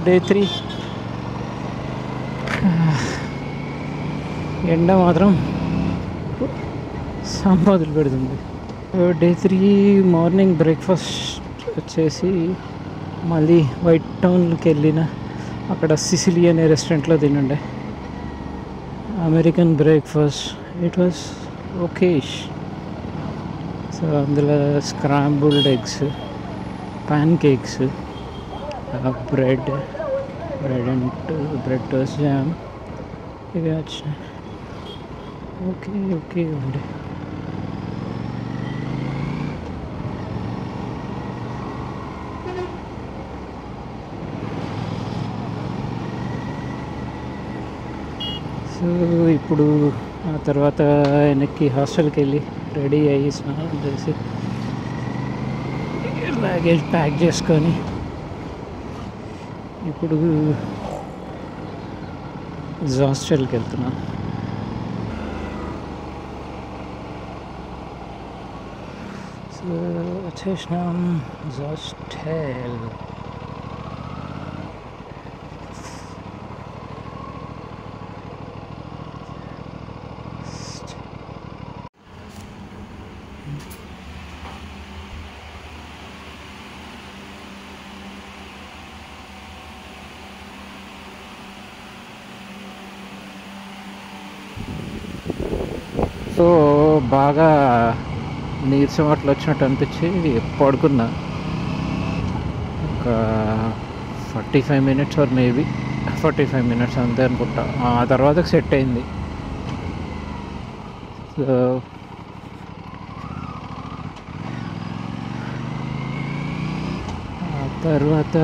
Day 3. ఎండ మాత్రం సంపాదులు పెడుతుంది. డే 3 మార్నింగ్ బ్రేక్ఫాస్ట్ వచ్చేసి మళ్ళీ వైట్ టౌన్కి వెళ్ళిన అక్కడ సిసిలీ అనే రెస్టారెంట్లో తినుండే. American breakfast it was okayish. So అందులో scrambled eggs, pancakes, bread and bread toast, jam ఇవి వచ్చినాయి. ఓకే ఉండే. సో ఇప్పుడు ఆ తర్వాత వెనక్కి హాస్టల్కి వెళ్ళి రెడీ అయ్యి స్నానం చేసి లగేజ్ ప్యాక్ చేసుకొని ఇప్పుడు హాస్టల్కి వెళ్తున్నా. సో వచ్చేసినాం హాస్టల్. సో బాగా నీరసం అట్లా వచ్చినట్టు అనిపించి పడుకున్నా. ఒక 45 మినిట్స్ ఆర్ మేబీ 45 మినిట్స్ అంతే అనుకుంటా. ఆ తర్వాత సెట్ అయింది. సో ఆ తర్వాత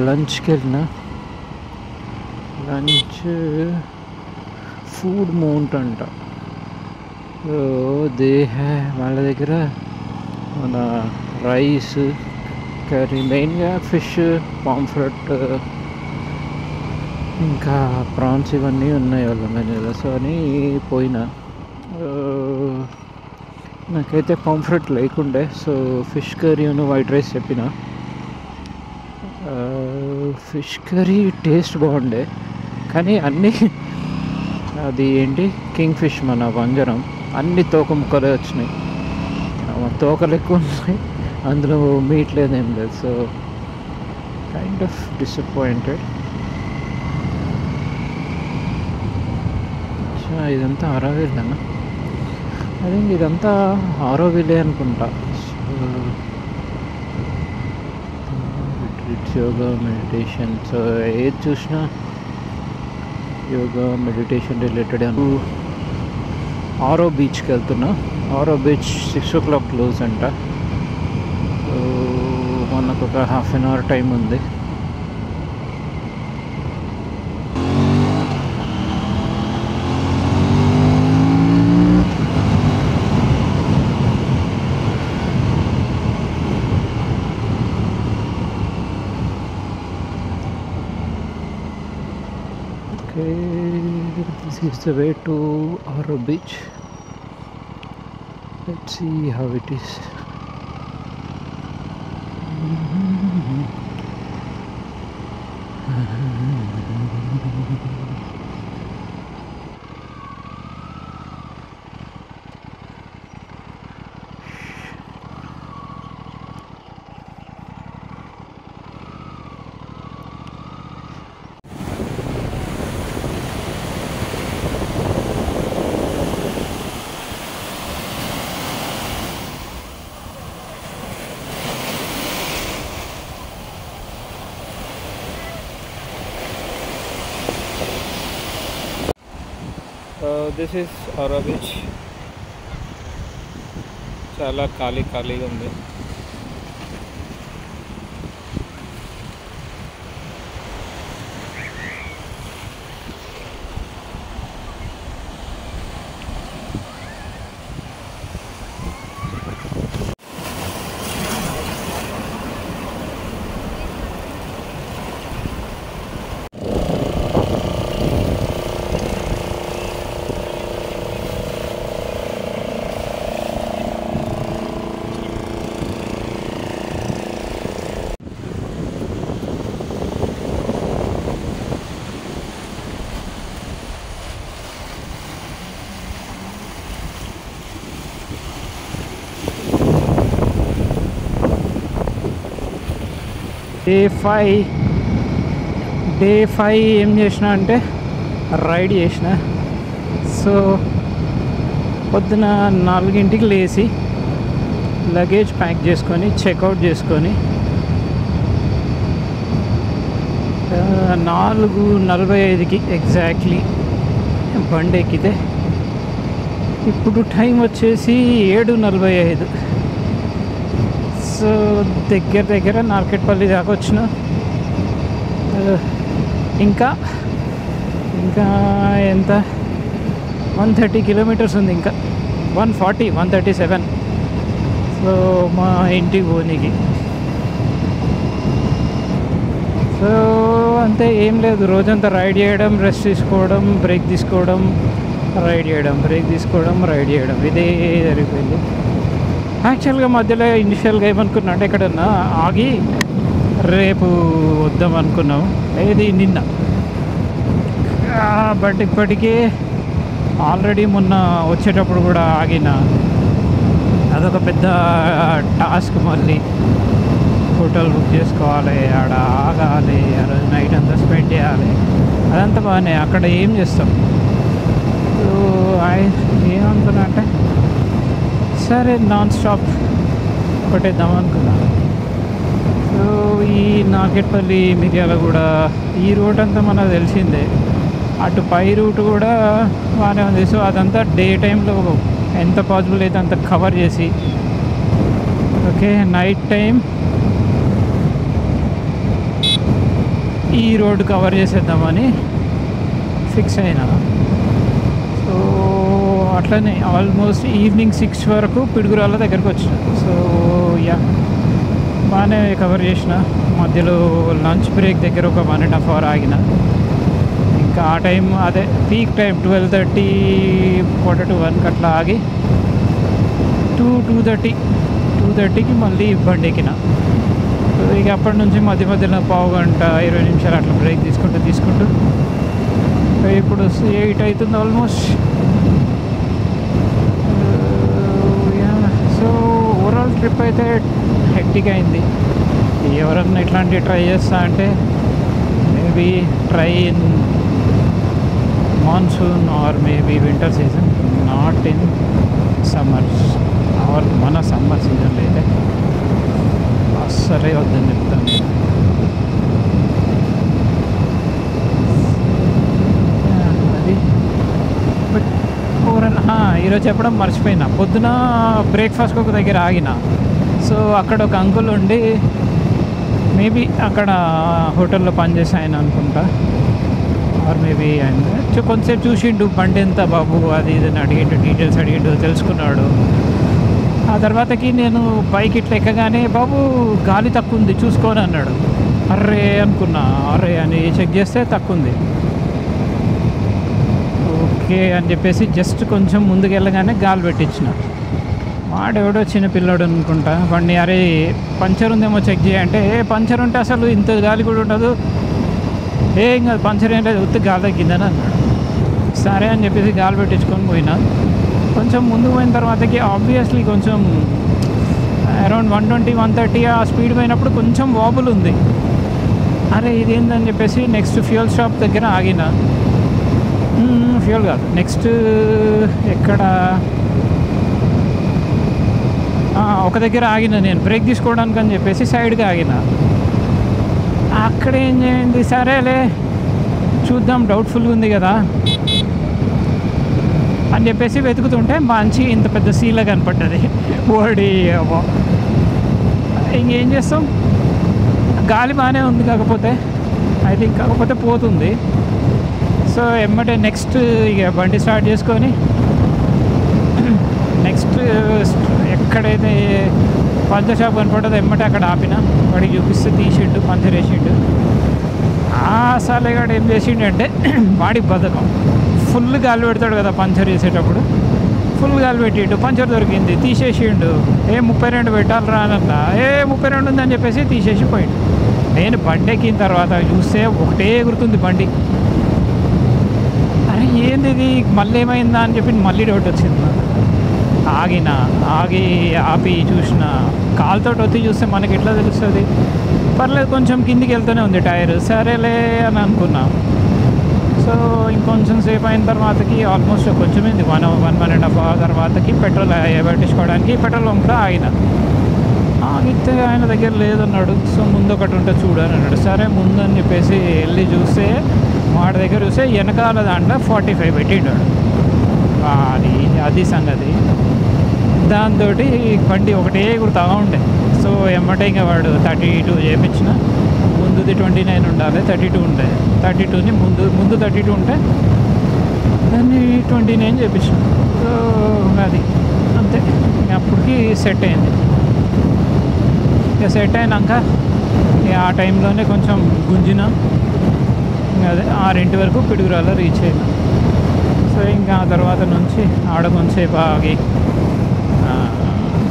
లంచ్కి వెళ్ళిన. లంచ్ ఫుడ్ మౌంట్ అంట. వాళ్ళ దగ్గర మన రైస్, కర్రీ, మెయిన్గా ఫిష్, పాంఫ్రెట్, ఇంకా ప్రాన్స్ ఇవన్నీ ఉన్నాయి వాళ్ళ మెనూలో. సో అని పోయినా. నాకైతే పాంఫ్రెట్ లేకుండే, so fish curry white rice చెప్పిన. ఫిష్ కర్రీ టేస్ట్ బాగుండే, కానీ అన్నీ అది ఏంటి కింగ్ ఫిష్ మన వంజరం, అన్ని తోక ముక్కలే వచ్చినాయి. తోకలు ఎక్కువ ఉన్నాయి, అందులో మీట్ లేదు, ఏం లేదు. So kind of disappointed. ఇదంతా ఆరోవిల్ అన్న, ఐ థింక్ ఇదంతా ఆరోవిలే అనుకుంటా. Retreats, yoga, meditation. సో ఏది చూసినా యోగా, మెడిటేషన్ రిలేటెడ్. ఆరో బీచ్కి వెళ్తున్నా. ఆరో బీచ్ 6 o'clock క్లోజ్ అంట. సో మనకు ఒక హాఫ్ అన్ అవర్ టైం ఉంది. This is the way to Aro Beach. Let's see how it is. This is ఆరో బీచ్. చాలా ఖాళీగా ఉంది. డే 5 ఏం చేసిన అంటే రైడ్ చేసిన. సో పొద్దున 4 లేచి లగేజ్ ప్యాక్ చేసుకొని చెక్అవుట్ చేసుకొని 4:45కి ఎగ్జాక్ట్లీ బండి ఎక్కితే ఇప్పుడు టైం వచ్చేసి 7:45. సో దగ్గర నార్కెట్పల్లి దాకా వచ్చిన. ఇంకా ఎంత 130 కిలోమీటర్స్ ఉంది, ఇంకా 137. సో మా ఇంటికి పోనీకి. సో అంతే, ఏం లేదు. రోజంతా రైడ్ చేయడం, రెస్ట్ తీసుకోవడం, బ్రేక్ తీసుకోవడం, రైడ్ చేయడం, బ్రేక్ తీసుకోవడం, రైడ్ చేయడం, ఇదే జరిగిపోయింది. యాక్చువల్గా మధ్యలో ఇనిషియల్గా ఏమనుకున్నా అంటే ఎక్కడన్నా ఆగి రేపు వద్దాం అనుకున్నాం, ఏది నిన్న. బట్ ఇప్పటికే ఆల్రెడీ మొన్న వచ్చేటప్పుడు కూడా ఆగిన. అదొక పెద్ద టాస్క్. మళ్ళీ హోటల్ బుక్ చేసుకోవాలి, ఆడ ఆగాలి, ఆ రోజు నైట్ అంతా స్పెండ్ చేయాలి, అదంతా బాగానే. అక్కడ ఏం చేస్తాం? సో ఏమనుకున్నా అంటే సరే నాన్ స్టాప్ కొట్టేద్దాం అనుకున్నా. సో ఈ నార్కెట్పల్లి, మిర్యాలగూడ ఈ రూట్ అంతా మనకు తెలిసిందే. అటు పై రూట్ కూడా బాగానే ఉంది. సో అదంతా డే టైంలో ఎంత పాసిబుల్ అయితే అంత కవర్ చేసి, ఓకే నైట్ టైం ఈ రోడ్డు కవర్ చేసేద్దామని ఫిక్స్ అయినా. సో అట్లనే ఆల్మోస్ట్ ఈవినింగ్ 6 వరకు పిడుగురాళ్ళ దగ్గరకు వచ్చిన. సో బాగానే కవర్ చేసిన. మధ్యలో లంచ్ బ్రేక్ దగ్గర ఒక 1.5 hour ఆగిన. ఇంకా ఆ టైం అదే పీక్ టైం 12:30, 1:45 అట్లా ఆగి 2:30కి మళ్ళీ బండి ఎక్కిన. సో ఇక అప్పటి నుంచి మధ్యలో పావు గంట 20 నిమిషాలు అట్లా బ్రేక్ తీసుకుంటూ ఇప్పుడు 8 అవుతుంది ఆల్మోస్ట్. సో ఓవరాల్ ట్రిప్ అయితే హెక్టిక్ అయింది. ఎవరన్నా ఇట్లాంటివి ట్రై చేస్తా అంటే maybe try in monsoon or maybe winter season, not in summer or మన సమ్మర్ సీజన్లో అయితే అస్సలే వద్దని చెప్తాను. అది బట్ ఓవరాల్ ఈరోజు చెప్పడం మర్చిపోయినా. పొద్దున బ్రేక్ఫాస్ట్కి ఒక దగ్గర ఆగిన. సో అక్కడ ఒక అంకుల్ ఉండి, మేబీ అక్కడ హోటల్లో పనిచేసి ఆయన అనుకుంటా, ఆర్ మేబీ ఆయన కొంతసేపు చూసిండు బండి ఎంత బాబు అది ఇది అని అడిగిండు, డీటెయిల్స్ అడిగిండు, తెలుసుకున్నాడు. ఆ తర్వాతకి నేను బైక్ ఇట్లా ఎక్కగానే బాబు గాలి తక్కువ ఉంది చూసుకోని అన్నాడు. అర్రే అనుకున్నా, అర్రే అని చెక్ చేస్తే తక్కువ ఉంది. ఓకే అని చెప్పేసి జస్ట్ కొంచెం ముందుకు వెళ్ళగానే గాలి పెట్టించిన. వాడెవడో చిన్న పిల్లాడు అనుకుంటా, వాడిని అరే పంచర్ ఉందేమో చెక్ చేయంటే, పంచర్ ఉంటే అసలు ఇంత గాలి కూడా ఉండదు, ఏం కాదు పంచర్ ఏం లేదు, ఉత్తి గాలి తగ్గిందని అన్నాడు. సరే అని చెప్పేసి గాలి పెట్టించుకొని పోయినా. కొంచెం ముందు పోయిన తర్వాతకి ఆబ్వియస్లీ కొంచెం అరౌండ్ 120, 130 ఆ స్పీడ్ పోయినప్పుడు కొంచెం వాబుల్ ఉంది. అరే ఇదేందని చెప్పేసి నెక్స్ట్ ఫ్యూయల్ స్టాప్ దగ్గర ఆగిన. ఫ్యూయల్ కాదు, నెక్స్ట్ ఎక్కడ ఒక దగ్గర ఆగిన నేను బ్రేక్ తీసుకోవడానికి అని చెప్పేసి సైడ్గా ఆగిన. అక్కడ ఏం చేయండి, సరేలే చూద్దాం డౌట్ఫుల్గా ఉంది కదా అని చెప్పేసి వెతుకుతుంటే మంచి ఇంత పెద్ద సీల కనపడ్డది. ఓడి ఇంకేం చేస్తాం, గాలి బాగానే ఉంది, కాకపోతే పోతుంది. సో ఎమ్మటే నెక్స్ట్ ఇక బండి స్టార్ట్ చేసుకొని నెక్స్ట్ ఎక్కడైతే పంచర్ షాప్ కనపడ్డదో ఎమ్మటే అక్కడ ఆపిన. వాడికి చూపిస్తే తీసిండు, పంచర్ వేసిండు. ఆ సాలేగాడు ఏం చేసిండు అంటే వాడి బతకం ఫుల్ గాలి పెడతాడు కదా పంచర్ చేసేటప్పుడు, ఫుల్ గాలి పెట్టిండు, పంచర్ దొరికింది, తీసేసిండు. 32 పెట్టాలి రానన్నా, 32 ఉందని చెప్పేసి తీసేసి పోయిండు. నేను బండి ఎక్కిన తర్వాత చూస్తే ఒకటే ఎగురుతుంది బండి. అరే ఏంది ఇది, మళ్ళీ ఏమైందా అని చెప్పి మళ్ళీ డౌట్ వచ్చింది నాకు. ఆపి చూసిన, కాలుతో ఒత్తి చూస్తే మనకి ఎట్లా తెలుస్తుంది పర్లేదు కొంచెం కిందికి వెళ్తూనే ఉంది టైర్. సరేలే అని అనుకున్నాం. సో ఇంకొంచెం సేపు అయిన తర్వాతకి ఆల్మోస్ట్ కొంచెం అయింది, 1.5 అవర్ తర్వాతకి పెట్రోల్ పెట్టించుకోవడానికి పెట్రోల్ కూడా ఆగితే ఆయన దగ్గర లేదన్నాడు. సో ముందు ఒకటి ఉంటే చూడని అన్నాడు. సరే ముందు అని చెప్పేసి వెళ్ళి చూస్తే వాడి దగ్గర చూస్తే వెనకాల దాంట్లో 45 పెట్టిండాడు. అది సంగతి. దాంతో బండి ఒకటే గుర్తా ఉండే. సో ఎమ్మటే ఇంకా వాడు 32 చేయించిన, ముందుది 29 ఉండాలి, 32 ఉండే. 32ని ముందు 32 ఉంటే దాన్ని 29 చేయించిన. సో అది అంతే. అప్పటికి సెట్ అయింది. ఇక సెట్ అయినాక ఆ టైంలోనే కొంచెం గుంజిన, అదే 6 వరకు పిడుగురాల రీచ్ అయినా. సో ఇంకా ఆ తర్వాత నుంచి ఆడ కొంచెంసేపు ఆగి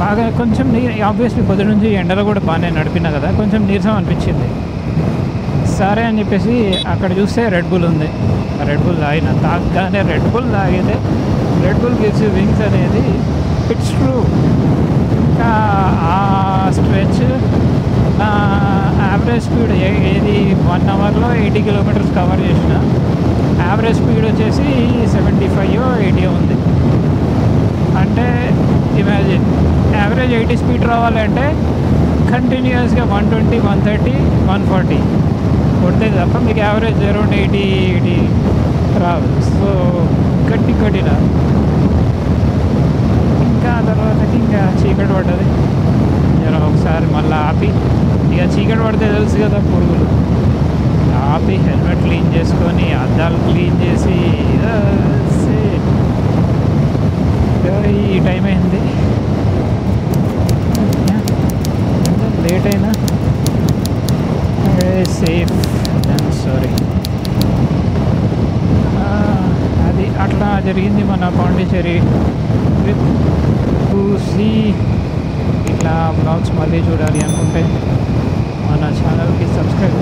బాగా కొంచెం ఆబ్వియస్లీ పొద్దు నుంచి ఎండలో కూడా బాగానే నడిపినా కదా, కొంచెం నీరసం అనిపించింది. సరే అని చెప్పేసి అక్కడ చూస్తే రెడ్ బుల్ ఉంది. రెడ్ బుల్ తాగగానే రెడ్ బుల్ తాగితే red bull gives you wings అనేది ఇట్స్ ట్రూ. ఇంకా ఆ స్ట్రెచ్ నా యావరేజ్ స్పీడ్ ఏది 1 అవర్లో 80 కిలోమీటర్స్ కవర్ చేసిన. యావరేజ్ స్పీడ్ వచ్చేసి 75 80 ఉంది. అంటే ఇమాజిన్ యావరేజ్ 80 స్పీడ్ రావాలంటే కంటిన్యూస్గా 120 130 140 కొడితే తప్ప మీకు యావరేజ్ అరౌండ్ 80 రాదు. సో గట్టిన ఇంకా తర్వాతకి ఇంకా చీకటి పడ్డది. ఒకసారి మళ్ళీ ఆపి, ఇక చీకటి పడితే తెలుసు కదా పురుగులు, ఆపి హెల్మెట్ క్లీన్ చేసుకొని అద్దాలు క్లీన్ చేసి ఈ టైం అయింది. లేట్ అయినా సేఫ్ అండ్ సారీ. అది అట్లా జరిగింది మన పాండిచ్చేరి ట్రిప్. చూసి ఇట్లా బ్లాగ్స్ మళ్ళీ చూడాలి అనుకుంటే మన ఛానల్కి సబ్స్క్రైబ్